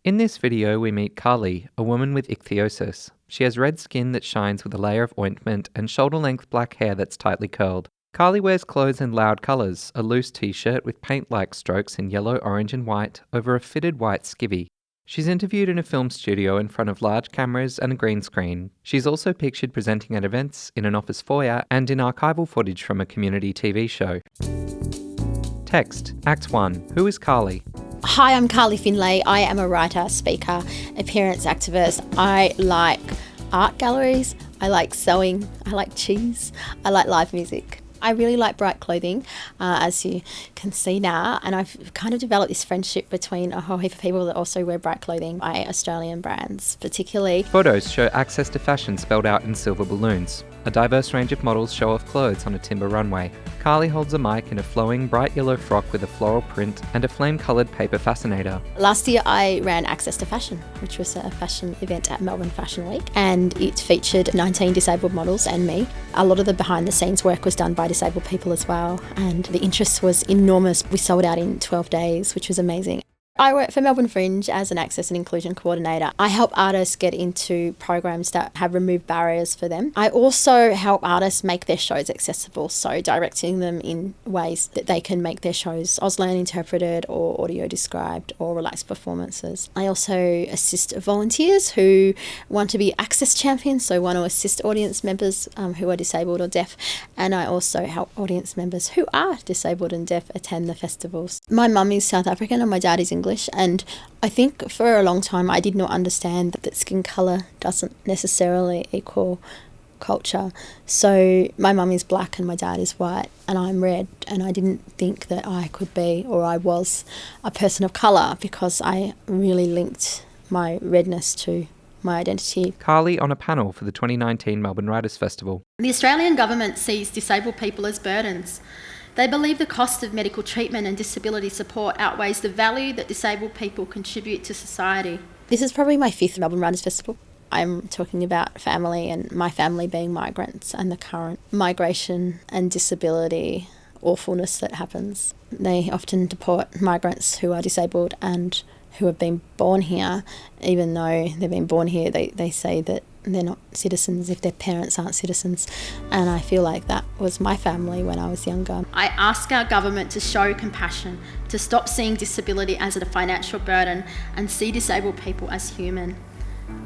In this video, we meet Carly, a woman with ichthyosis. She has red skin that shines with a layer of ointment and shoulder-length black hair that's tightly curled. Carly wears clothes in loud colours, a loose t-shirt with paint-like strokes in yellow, orange and white over a fitted white skivvy. She's interviewed in a film studio in front of large cameras and a green screen. She's also pictured presenting at events, in an office foyer and in archival footage from a community TV show. Text, Act 1. Who is Carly? Hi, I'm Carly Findlay. I am a writer, speaker, appearance activist. I like art galleries, I like sewing, I like cheese, I like live music. I really like bright clothing, as you can see now, and I've kind of developed this friendship between a whole heap of people that also wear bright clothing by Australian brands, particularly. Photos show access to fashion spelled out in silver balloons. A diverse range of models show off clothes on a timber runway. Carly holds a mic in a flowing bright yellow frock with a floral print and a flame-coloured paper fascinator. Last year I ran Access to Fashion, which was a fashion event at Melbourne Fashion Week, and it featured 19 disabled models and me. A lot of the behind-the-scenes work was done by disabled people as well, and the interest was enormous. We sold out in 12 days, which was amazing. I work for Melbourne Fringe as an access and inclusion coordinator. I help artists get into programs that have removed barriers for them. I also help artists make their shows accessible, so directing them in ways that they can make their shows Auslan interpreted or audio described or relaxed performances. I also assist volunteers who want to be access champions, so want to assist audience members who are disabled or deaf, and I also help audience members who are disabled and deaf attend the festivals. My mum is South African and my dad is English, and I think for a long time I did not understand that skin colour doesn't necessarily equal culture. So my mum is black and my dad is white and I'm red, and I didn't think that I could be or I was a person of colour because I really linked my redness to my identity. Carly on a panel for the 2019 Melbourne Writers' Festival. The Australian government sees disabled people as burdens. They believe the cost of medical treatment and disability support outweighs the value that disabled people contribute to society. This is probably my 5th Melbourne Writers' Festival. I'm talking about family and my family being migrants and the current migration and disability awfulness that happens. They often deport migrants who are disabled and who have been born here. Even though they've been born here, they say that they're not citizens if their parents aren't citizens, and I feel like that was my family when I was younger. I ask our government to show compassion, to stop seeing disability as a financial burden and see disabled people as human.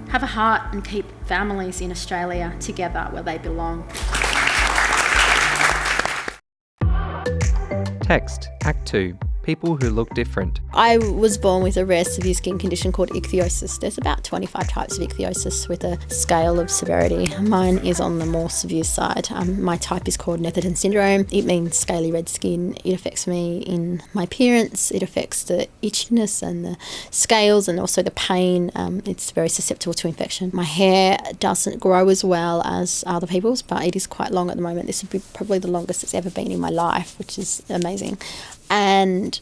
Have a heart and keep families in Australia together where they belong. Text, Act 2. People who look different. I was born with a rare severe skin condition called ichthyosis. There's about 25 types of ichthyosis with a scale of severity. Mine is on the more severe side. My type is called Netherton syndrome. It means scaly red skin. It affects me in my appearance. It affects the itchiness and the scales and also the pain. It's very susceptible to infection. My hair doesn't grow as well as other people's, but it is quite long at the moment. This would be probably the longest it's ever been in my life, which is amazing. And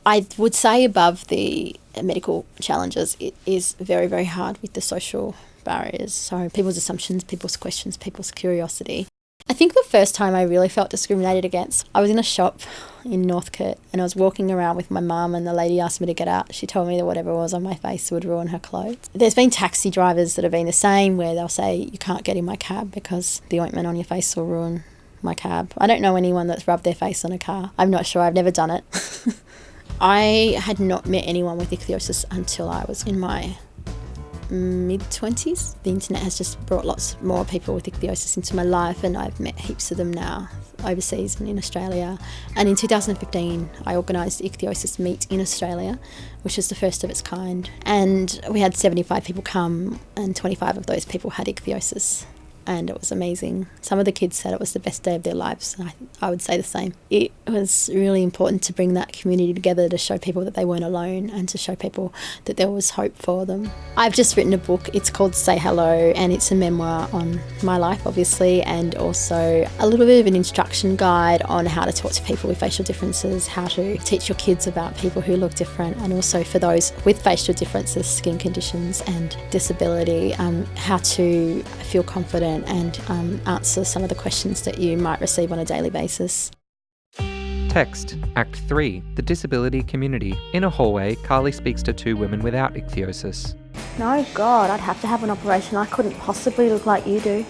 I would say above the medical challenges, it is very, very hard with the social barriers. So people's assumptions, people's questions, people's curiosity. I think the first time I really felt discriminated against, I was in a shop in Northcote and I was walking around with my mum and the lady asked me to get out. She told me that whatever was on my face would ruin her clothes. There's been taxi drivers that have been the same, where they'll say, you can't get in my cab because the ointment on your face will ruin my cab. I don't know anyone that's rubbed their face on a car. I'm not sure. I've never done it. I had not met anyone with ichthyosis until I was in my mid-20s. The internet has just brought lots more people with ichthyosis into my life, and I've met heaps of them now overseas and in Australia. And in 2015 I organised the Ichthyosis Meet in Australia, which was the first of its kind, and we had 75 people come and 25 of those people had ichthyosis. And it was amazing. Some of the kids said it was the best day of their lives, and I would say the same. It was really important to bring that community together, to show people that they weren't alone and to show people that there was hope for them. I've just written a book. It's called Say Hello, and it's a memoir on my life, obviously, and also a little bit of an instruction guide on how to talk to people with facial differences, how to teach your kids about people who look different, and also for those with facial differences, skin conditions and disability, how to feel confident and answer some of the questions that you might receive on a daily basis. Text, Act 3, The Disability Community. In a hallway, Carly speaks to two women without ichthyosis. No, God, I'd have to have an operation. I couldn't possibly look like you do.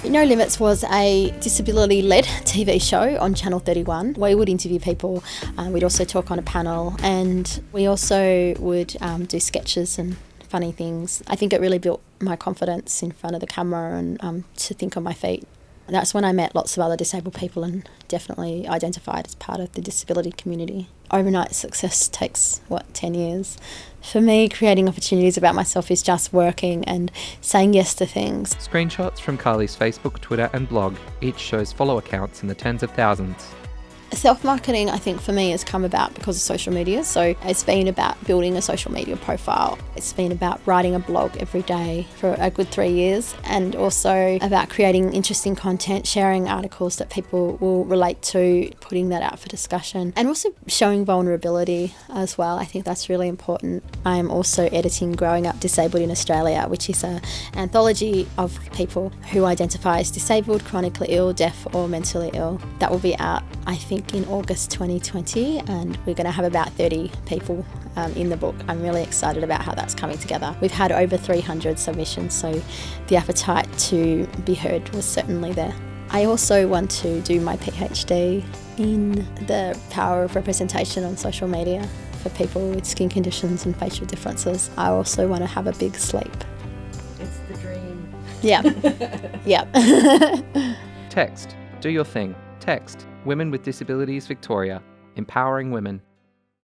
No Limits was a disability-led TV show on Channel 31. We would interview people, we'd also talk on a panel, and we also would do sketches and funny things. I think it really built my confidence in front of the camera and to think on my feet. That's when I met lots of other disabled people and definitely identified as part of the disability community. Overnight success takes, 10 years? For me, creating opportunities about myself is just working and saying yes to things. Screenshots from Carly's Facebook, Twitter and blog. Each shows follower counts in the tens of thousands. Self-marketing, I think, for me has come about because of social media. So it's been about building a social media profile. It's been about writing a blog every day for a good 3 years, and also about creating interesting content, sharing articles that people will relate to, putting that out for discussion, and also showing vulnerability as well. I think that's really important. I'm also editing Growing Up Disabled in Australia, which is an anthology of people who identify as disabled, chronically ill, deaf or mentally ill. That will be out, I think, in August 2020, and we're going to have about 30 people in the book. I'm really excited about how that's coming together. We've had over 300 submissions, so the appetite to be heard was certainly there. I also want to do my PhD in the power of representation on social media for people with skin conditions and facial differences. I also want to have a big sleep. It's the dream. Yeah. Yeah. Text, Do Your Thing. Text, Women with Disabilities Victoria. Empowering women.